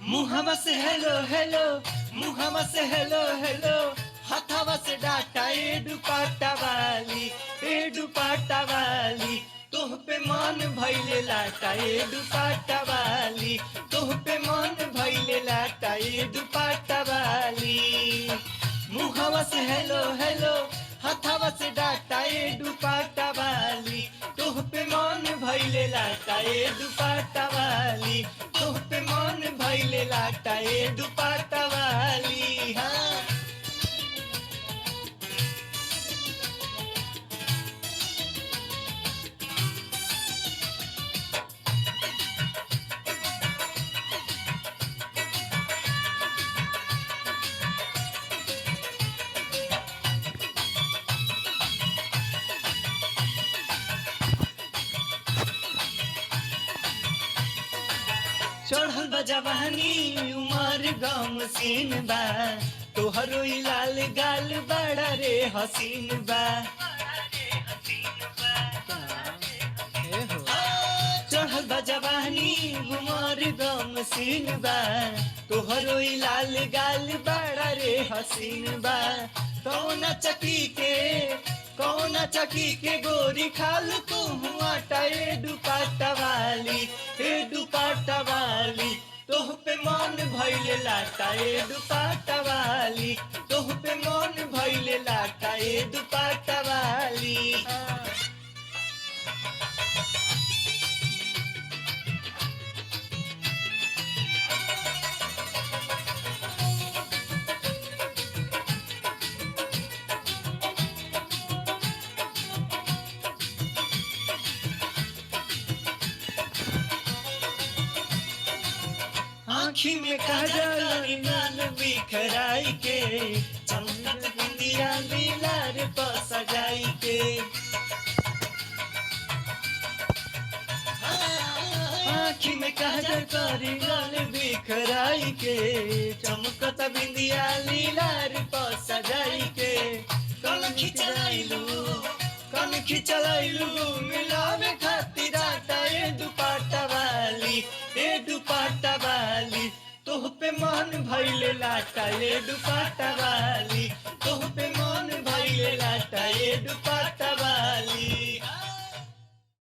मुहम्मद से hello hello, Muhammad से hello hello, हथवा से डाटा ए दुपट्टा वाली, ए दुपट्टा वाली, तोह पे मन भइले लाटा ए दुपट्टा वाली, तोह पे मन भइले लाटा ए दुपट्टा वाली। मुहम्मद से हेलो हेलो, हथवा से डाटा ए दुपट्टा वाली, तोह पे मन भइले लाटा ए दुपट्टा वाली, तोह पे मन भइले लाटा ए दुपट्टा वाली। हाँ चढ़ल बा जवानी उमर गम सीन बा, तोहरो ई लाल गाल बड़ा रे हसीन बा। चढ़ल बा जवानी उमर गम सीन बा, तोहरो ई लाल गाल बड़ा रे हसीन बा। कौन चकी के गोरी खाल तू आटा ए दुपट्टा वाली, ए दुपट्टा वाली, तोह पे मन भइले लाटा ए दुपट्टा वाली, तोह पे मन भइले लाटा ए दुपट्टा वाली। आँखी में काजल नाल बिखराई के, चमकत बिंदिया लीलार पर सजाई के। आँखी में काजल करी नाल बिखराई के, चमकत बिंदिया लीलार पर सजाई के। कन खिचलाइलू मिलावे खातिर आटा ए दुपट्टा वाली, ए दुपट्टा वाली, तोह पे मन भइले लाटा ए दुपट्टा वाली, तोह पे मन भइले लाटा ए दुपट्टा वाली।